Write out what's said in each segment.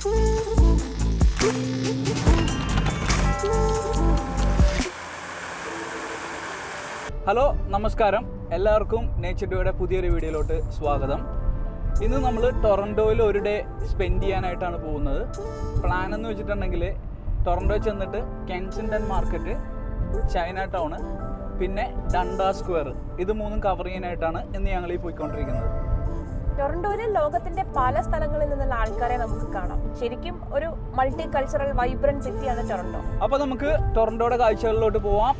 Hello നമസ്കാരം, എല്ലാവർക്കും nature ഡേയുടെ പുതിയൊരു വീഡിയോയിലോട്ട് സ്വാഗതം. ഇന്ന് നമ്മൾ ടൊറൻറ്റോയിൽ ഒരു ഡേ സ്പെൻഡ് ചെയ്യാനായിട്ടാണ് പോകുന്നത്. പ്ലാൻ എന്ന് വെച്ചിട്ടുണ്ടെങ്കിൽ ടൊറൻറ്റോ ചെന്നിട്ട് കെൻസിങ്ടൺ മാർക്കറ്റ്, ചൈന ടൗണ്, പിന്നെ ഡണ്ടാസ് സ്ക്വയർ, ഇത് മൂന്നും കവർ ചെയ്യാനായിട്ടാണ് ഇന്ന് ഞങ്ങൾ ഈ പോയിക്കൊണ്ടിരിക്കുന്നത്. ടൊറൻറ്റോയിൽ ലോകത്തിന്റെ പല സ്ഥലങ്ങളിൽ നിന്നുള്ള ആൾക്കാരെ നമുക്ക് കാണാം. ശരിക്കും ഒരു മൾട്ടി കൾച്ചറൽ വൈബ്രന്റ് സിറ്റിയാണ് ടൊറൻറ്റോ. അപ്പോൾ നമുക്ക് ടൊറൻറ്റോയുടെ കാഴ്ചകളിലോട്ട് പോവാം.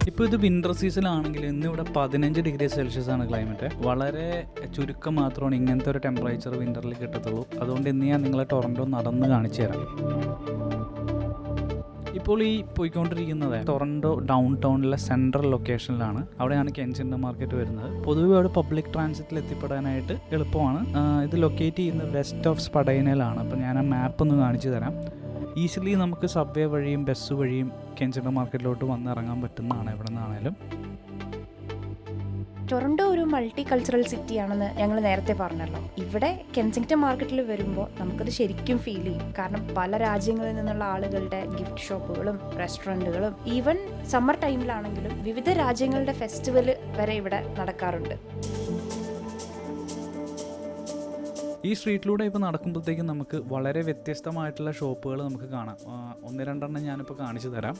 ഇപ്പോൾ ഇത് വിൻ്റർ സീസണിലാണെങ്കിൽ ഇന്നിവിടെ 15 ഡിഗ്രി സെൽഷ്യസ് ആണ് ക്ലൈമറ്റ്. വളരെ ചുരുക്കം മാത്രമാണ് ഇങ്ങനത്തെ ഒരു ടെമ്പറേച്ചർ വിൻ്ററിൽ കിട്ടത്തുള്ളൂ. അതുകൊണ്ട് ഇന്ന് ഞാൻ നിങ്ങളെ ടൊറൻറ്റോ നടന്ന് കാണിച്ചു തരാം. ഇപ്പോൾ ഈ പോയിക്കൊണ്ടിരിക്കുന്നത് ടൊറൻറ്റോ ഡൗൺ ടൗണിലെ സെൻട്രൽ ലൊക്കേഷനിലാണ്. അവിടെയാണ് കെൻസിങ്ടൺ മാർക്കറ്റ് വരുന്നത്. പൊതുവെ അവിടെ പബ്ലിക് ട്രാൻസിറ്റിൽ എത്തിപ്പെടാനായിട്ട് എളുപ്പമാണ്. ഇത് ലൊക്കേറ്റ് ചെയ്യുന്നത് വെസ്റ്റ് ഓഫ് സ്പഡൈനയിലാണ്. അപ്പോൾ ഞാൻ ആ മാപ്പ് ഒന്ന് കാണിച്ചു തരാം. ഈസിലി നമുക്ക് സബ്വേ വഴിയും ബസ് വഴിയും കെൻസിങ്ടൺ മാർക്കറ്റിലോട്ട് വന്നിറങ്ങാൻ പറ്റുന്നതാണ് എവിടെ നിന്നാണേലും. ടൊറൻറ്റോ ഒരു മൾട്ടി കൾച്ചറൽ സിറ്റിയാണെന്ന് ഞങ്ങൾ നേരത്തെ പറഞ്ഞല്ലോ. ഇവിടെ കെൻസിങ്ടൺ മാർക്കറ്റിൽ വരുമ്പോൾ നമുക്കത് ശരിക്കും ഫീൽ ചെയ്യും. കാരണം പല രാജ്യങ്ങളിൽ നിന്നുള്ള ആളുകളുടെ ഗിഫ്റ്റ് ഷോപ്പുകളും റെസ്റ്റോറൻറ്റുകളും, ഈവൻ സമ്മർ ടൈമിലാണെങ്കിലും വിവിധ രാജ്യങ്ങളുടെ ഫെസ്റ്റിവൽ വരെ ഇവിടെ നടക്കാറുണ്ട്. ഈ സ്ട്രീറ്റിലൂടെ ഇപ്പോൾ നടക്കുമ്പോഴത്തേക്കും നമുക്ക് വളരെ വ്യത്യസ്തമായിട്ടുള്ള ഷോപ്പുകൾ നമുക്ക് കാണാം. 1-2 ഞാനിപ്പോൾ കാണിച്ചു തരാം.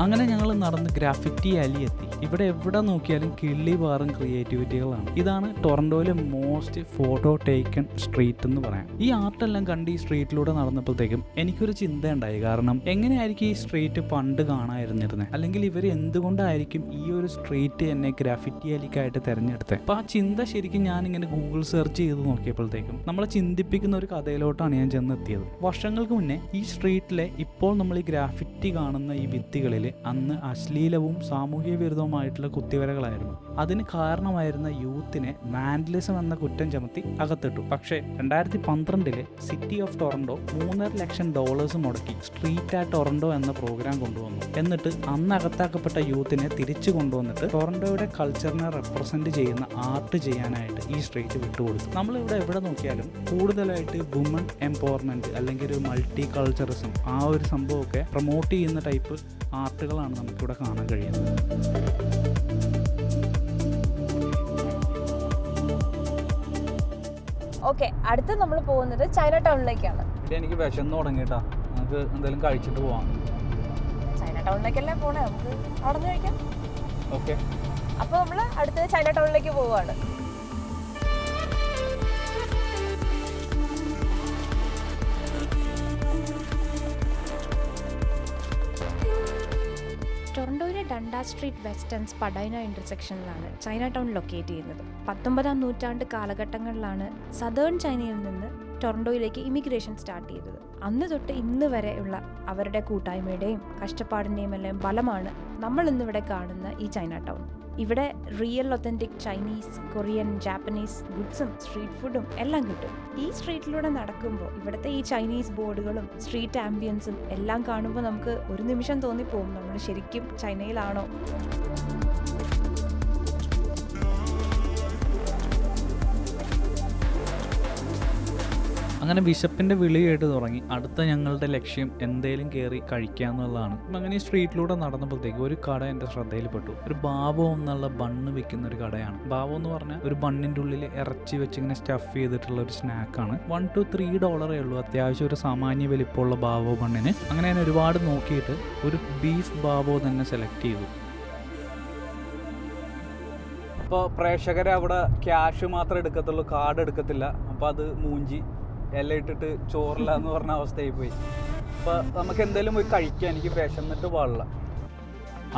അങ്ങനെ ഞങ്ങൾ നടന്ന് ഗ്രാഫിറ്റി അലി എത്തി. ഇവിടെ എവിടെ നോക്കിയാലും കിള്ളി പാറും ക്രിയേറ്റിവിറ്റികളാണ്. ഇതാണ് ടൊറൻറ്റോയിലെ മോസ്റ്റ് ഫോട്ടോ ടേക്കൺ സ്ട്രീറ്റ് എന്ന് പറയാം. ഈ ആർട്ടെല്ലാം കണ്ട് ഈ സ്ട്രീറ്റിലൂടെ നടന്നപ്പോഴത്തേക്കും എനിക്കൊരു ചിന്ത ഉണ്ടായി. കാരണം എങ്ങനെയായിരിക്കും ഈ സ്ട്രീറ്റ് പണ്ട് കാണാതിരുന്നിരുന്നത്, അല്ലെങ്കിൽ ഇവർ എന്തുകൊണ്ടായിരിക്കും ഈ ഒരു സ്ട്രീറ്റ് എന്നെ ഗ്രാഫിറ്റി അലിക്കായിട്ട് തിരഞ്ഞെടുത്തത്? അപ്പോൾ ആ ചിന്ത ശരിക്കും ഞാനിങ്ങനെ ഗൂഗിൾ സെർച്ച് ചെയ്ത് നോക്കിയപ്പോഴത്തേക്കും നമ്മളെ ചിന്തിപ്പിക്കുന്ന ഒരു കഥയിലോട്ടാണ് ഞാൻ ചെന്നെത്തിയത്. വർഷങ്ങൾക്ക് മുന്നേ ഈ സ്ട്രീറ്റിലെ ഇപ്പോൾ നമ്മൾ ഈ ഗ്രാഫിറ്റി കാണുന്ന ഈ ഭിത്തികളിൽ അന്ന് അശ്ലീലവും സാമൂഹ്യ വിരുദ്ധവുമായിട്ടുള്ള കുത്തിവരകളായിരുന്നു. അതിന് കാരണമായിരുന്ന യൂത്തിനെ വാൻഡലിസം എന്ന കുറ്റം ചുമത്തി അകത്തിട്ടു. പക്ഷേ 2012 സിറ്റി ഓഫ് ടൊറൻറ്റോ $3.5 ലക്ഷം മുടക്കി സ്ട്രീറ്റ് ആറ്റ് ടൊറൻറ്റോ എന്ന പ്രോഗ്രാം കൊണ്ടുവന്നു. എന്നിട്ട് അന്ന് അകത്താക്കപ്പെട്ട യൂത്തിനെ തിരിച്ചു കൊണ്ടുവന്നിട്ട് ടൊറൻറ്റോയുടെ കൾച്ചറിനെ റെപ്രസെന്റ് ചെയ്യുന്ന ആർട്ട് ചെയ്യാനായിട്ട് ഈ സ്ട്രീറ്റ് വിട്ടുകൊടുത്തു. നമ്മളിവിടെ എവിടെ നോക്കിയാലും കൂടുതലായിട്ട് വുമൺ എംപവർമെന്റ് അല്ലെങ്കിൽ ഒരു മൾട്ടി കൾച്ചറിസം, ആ ഒരു സംഭവമൊക്കെ പ്രൊമോട്ട് ചെയ്യുന്ന ടൈപ്പ് ആർട്ടുകളാണ് നമുക്കിവിടെ കാണാൻ കഴിയുന്നത്. ഓക്കെ, അടുത്ത് നമ്മൾ പോകുന്നത് ചൈന ടൗണിലേക്കാണ്. എനിക്ക് വിശന്ന് തുടങ്ങിയിട്ടാ, നമുക്ക് എന്തെങ്കിലും കഴിച്ചിട്ട് പോവാം. ചൈന ടൗണിലേക്കല്ലേ പോണേ, നമുക്ക് അവിടെ നിന്ന് കഴിക്കാം. ഓക്കെ, അപ്പോൾ നമ്മൾ അടുത്തത് ചൈന ടൗണിലേക്ക് പോവുകയാണ്. ടൊറൻറ്റോയിലെ Dundas street west and Spadina ഇന്റർസെക്ഷനിലാണ് ചൈന ടൗൺ ലൊക്കേറ്റ് ചെയ്യുന്നത്. 19-ാം നൂറ്റാണ്ട് കാലഘട്ടങ്ങളിലാണ് സദേൺ ചൈനയിൽ നിന്ന് ടൊറൻറ്റോയിലേക്ക് ഇമിഗ്രേഷൻ സ്റ്റാർട്ട് ചെയ്തത്. അന്ന് തൊട്ട് ഇന്ന് വരെയുള്ള അവരുടെ കൂട്ടായ്മയുടെയും കഷ്ടപ്പാടിൻ്റെയും എല്ലാം ഫലമാണ് നമ്മൾ ഇന്നിവിടെ കാണുന്ന ഈ ചൈന ടൗൺ. ഇവിടെ real authentic Chinese, Korean, Japanese ഗുഡ്സും സ്ട്രീറ്റ് ഫുഡും എല്ലാം കിട്ടും. ഈ സ്ട്രീറ്റിലൂടെ നടക്കുമ്പോൾ ഇവിടുത്തെ ഈ ചൈനീസ് ബോർഡുകളും സ്ട്രീറ്റ് ആംബിയൻസും എല്ലാം കാണുമ്പോൾ നമുക്ക് ഒരു നിമിഷം തോന്നിപ്പോകും നമ്മൾ ശരിക്കും ചൈനയിലാണോ. അങ്ങനെ വിശപ്പിൻ്റെ വിളി കേട്ട് തുടങ്ങി. അടുത്ത ഞങ്ങളുടെ ലക്ഷ്യം എന്തേലും കയറി കഴിക്കുക എന്നുള്ളതാണ്. അങ്ങനെ ഈ സ്ട്രീറ്റിലൂടെ നടന്നപ്പോഴത്തേക്ക് ഒരു കട എൻ്റെ ശ്രദ്ധയിൽപ്പെട്ടു. ഒരു ബാവോ എന്നുള്ള ബണ്ണ് വിൽക്കുന്ന ഒരു കടയാണ്. ബാവോ എന്ന് പറഞ്ഞാൽ ഒരു ബണ്ണിൻ്റെ ഉള്ളിൽ ഇറച്ചി വെച്ച് ഇങ്ങനെ സ്റ്റഫ് ചെയ്തിട്ടുള്ള ഒരു സ്നാക്കാണ്. $1 to $3 ഉള്ളൂ. അത്യാവശ്യം ഒരു സാമാന്യ വലിപ്പമുള്ള ബാവോ ബണ്ണിന്. അങ്ങനെ ഞാൻ ഒരുപാട് നോക്കിയിട്ട് ഒരു ബീഫ് ബാവോ തന്നെ സെലക്ട് ചെയ്തു. അപ്പോൾ പ്രേക്ഷകരെ അവിടെ ക്യാഷ് മാത്രമേ എടുക്കത്തുള്ളൂ, കാർഡ് എടുക്കത്തില്ല. അപ്പോൾ അത് മൂഞ്ചി എല്ലാം ഇട്ടിട്ട് ചോറില്ല എന്ന് പറഞ്ഞ അവസ്ഥയായി പോയി. അപ്പോൾ നമുക്ക് എന്തെങ്കിലും പോയി കഴിക്കാം, എനിക്ക് വിശന്നിട്ട് പാടില്ല.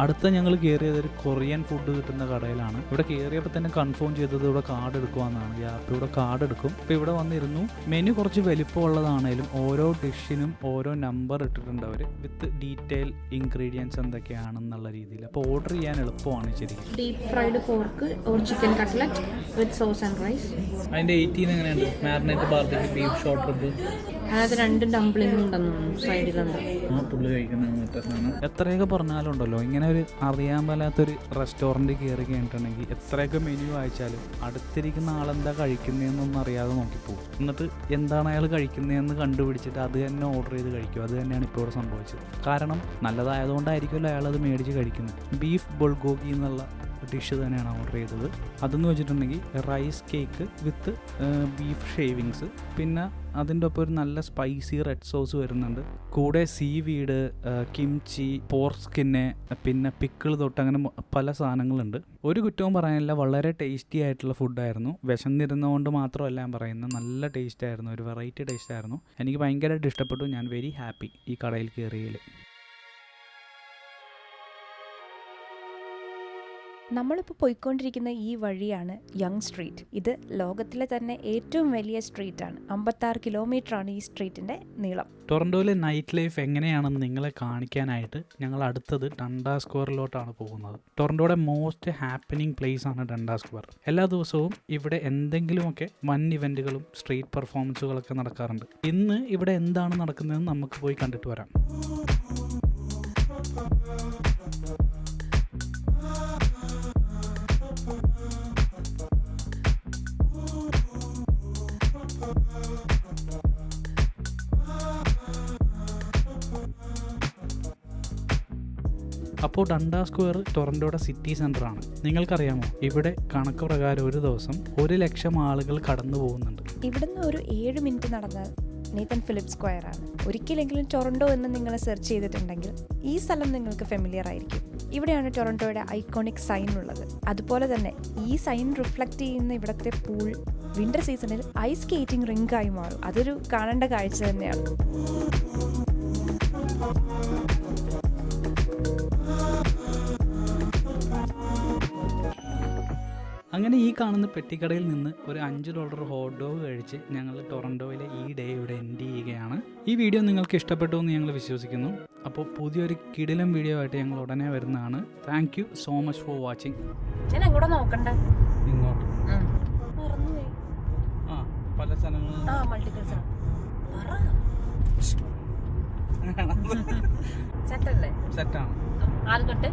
അടുത്ത ഞങ്ങൾ കയറിയത് ഒരു കൊറിയൻ ഫുഡ് കിട്ടുന്ന കടയിലാണ്. ഇവിടെ കയറിയപ്പോൾ തന്നെ കൺഫേം ചെയ്തത് ഇവിടെ കാർഡ് എടുക്കുവാന്നാണ്. അപ്പോൾ ഇവിടെ കാർഡ് എടുക്കും. ഇപ്പോൾ ഇവിടെ വന്നിരുന്നു. മെനു കുറച്ച് വലിപ്പമുള്ളതാണേലും ഓരോ ഡിഷിനും ഓരോ നമ്പർ ഇട്ടിട്ടുണ്ട് അവർ, വിത്ത് ഡീറ്റെയിൽ ഇൻഗ്രീഡിയൻസ് എന്തൊക്കെയാണെന്നുള്ള രീതിയിൽ. അപ്പോൾ ഓർഡർ ചെയ്യാൻ എളുപ്പമാണ് ശരിക്കും. Deep fried pork or chicken cutlet with sauce and rice. അതിൻ്റെ 18 എങ്ങനെയുണ്ട്? Marinate barbecue beef short rib, അതിനകത്ത് 2 ഡംപ്ലിംഗ് ഉണ്ടെന്നു സൈഡിലുണ്ട്. എത്രയൊക്കെ പറഞ്ഞാലുണ്ടല്ലോ, ഇങ്ങനെ ഒരു അറിയാൻ മേലാത്തൊരു റെസ്റ്റോറൻറ്റ് കയറി കഴിഞ്ഞിട്ടുണ്ടെങ്കിൽ എത്രയൊക്കെ മെനു വായിച്ചാലും അടുത്തിരിക്കുന്ന ആളെന്താ കഴിക്കുന്നതെന്നൊന്നും അറിയാതെ നോക്കിപ്പോകും. എന്നിട്ട് എന്താണ് അയാൾ കഴിക്കുന്നതെന്ന് കണ്ടുപിടിച്ചിട്ട് അത് തന്നെ ഓർഡർ ചെയ്ത് കഴിക്കും. അത് തന്നെയാണ് ഇപ്പോൾ ഇവിടെ സംഭവിച്ചത്. കാരണം നല്ലതായതുകൊണ്ടായിരിക്കുമല്ലോ അയാൾ അത് മേടിച്ച് കഴിക്കുന്നത്. ബീഫ് ബുൾഗോഗി എന്നുള്ള ഡിഷ് തന്നെയാണ് ഓർഡർ ചെയ്തത്. അതെന്ന് വെച്ചിട്ടുണ്ടെങ്കിൽ rice cake with beef shavings, പിന്നെ അതിൻ്റെ ഒപ്പം ഒരു നല്ല സ്പൈസി റെഡ് സോസ് വരുന്നുണ്ട്. കൂടെ സീവീഡ്, കിംചി, പോർക്ക് സ്കിന്ന്, പിന്നെ പിക്കിൾ തൊട്ട് അങ്ങനെ പല സാധനങ്ങളുണ്ട്. ഒരു കുറ്റവും പറയാനില്ല, വളരെ ടേസ്റ്റി ആയിട്ടുള്ള ഫുഡായിരുന്നു. വിശന്നിരുന്നതുകൊണ്ട് മാത്രമല്ല ഞാൻ പറയുന്നത്, നല്ല ടേസ്റ്റ് ആയിരുന്നു, ഒരു വെറൈറ്റി ടേസ്റ്റ് ആയിരുന്നു. എനിക്ക് ഭയങ്കരമായിട്ട് ഇഷ്ടപ്പെട്ടു. ഞാൻ വെരി ഹാപ്പി ഈ കടയിൽ കയറിയതിൽ. നമ്മളിപ്പോൾ പോയിക്കൊണ്ടിരിക്കുന്ന ഈ വഴിയാണ് യങ് സ്ട്രീറ്റ്. ഇത് ലോകത്തിലെ തന്നെ ഏറ്റവും വലിയ സ്ട്രീറ്റാണ്. 56 കിലോമീറ്ററാണ് ഈ സ്ട്രീറ്റിൻ്റെ നീളം. ടൊറൻറ്റോയിലെ നൈറ്റ് ലൈഫ് എങ്ങനെയാണെന്ന് നിങ്ങളെ കാണിക്കാനായിട്ട് ഞങ്ങൾ അടുത്തത് ഡണ്ടാസ് സ്ക്വയറിലോട്ടാണ് പോകുന്നത്. ടൊറൻറ്റോയുടെ മോസ്റ്റ് ഹാപ്പനിങ് പ്ലേസ് ആണ് ഡണ്ടാസ് സ്ക്വയർ. എല്ലാ ദിവസവും ഇവിടെ എന്തെങ്കിലുമൊക്കെ വൻ ഇവൻറ്റുകളും സ്ട്രീറ്റ് പെർഫോമൻസുകളൊക്കെ നടക്കാറുണ്ട്. ഇന്ന് ഇവിടെ എന്താണ് നടക്കുന്നതെന്ന് നമുക്ക് പോയി കണ്ടിട്ട് വരാം. അപ്പോൾ ഡണ്ടാസ് സ്ക്വയർ ടൊറൻറ്റോയുടെ സിറ്റി സെൻറ്ററാണ്. നിങ്ങൾക്കറിയാമോ, ഇവിടെ കണക്ക് പ്രകാരം ഒരു ദിവസം 100,000 ആളുകൾ കടന്നു പോകുന്നുണ്ട്. ഇവിടുന്ന് ഒരു 7 മിനിറ്റ് നടന്നാൽ നേതൻ ഫിലിപ്പ് സ്ക്വയർ ആണ്. ഒരിക്കലെങ്കിലും ടൊറൻറ്റോ എന്ന് നിങ്ങൾ സെർച്ച് ചെയ്തിട്ടുണ്ടെങ്കിൽ ഈ സ്ഥലം നിങ്ങൾക്ക് ഫെമിലിയർ ആയിരിക്കും. ഇവിടെയാണ് ടൊറൻറ്റോയുടെ ഐക്കോണിക് സൈൻ ഉള്ളത്. അതുപോലെ തന്നെ ഈ സൈൻ റിഫ്ലക്റ്റ് ചെയ്യുന്ന ഇവിടുത്തെ പൂൾ വിൻ്റർ സീസണിൽ ഐസ് സ്കേറ്റിംഗ് റിങ്കായി മാറും. അതൊരു കാണേണ്ട കാഴ്ച തന്നെയാണ്. അങ്ങനെ ഈ കാണുന്ന പെട്ടിക്കടയിൽ നിന്ന് ഒരു $5 ഹോട്ട് ഡോഗ് കഴിച്ച് ഞങ്ങൾ ടൊറൻറ്റോയിലെ ഈ ഡേ ഇവിടെ എൻഡ് ചെയ്യുകയാണ്. ഈ വീഡിയോ നിങ്ങൾക്ക് ഇഷ്ടപ്പെട്ടു എന്ന് ഞങ്ങൾ വിശ്വസിക്കുന്നു. അപ്പോൾ പുതിയൊരു കിടിലം വീഡിയോ ആയിട്ട് ഞങ്ങൾ ഉടനെ വരുന്നതാണ്. Thank you so much for watching. ഞാൻ എങ്ങോട്ടാ നോക്കണ്ടേ? ഇങ്ങോട്ട് പല സ്ഥലങ്ങളും സെറ്റല്ലേ? സെറ്റാണ്. ആദ്യം തൊട്ട്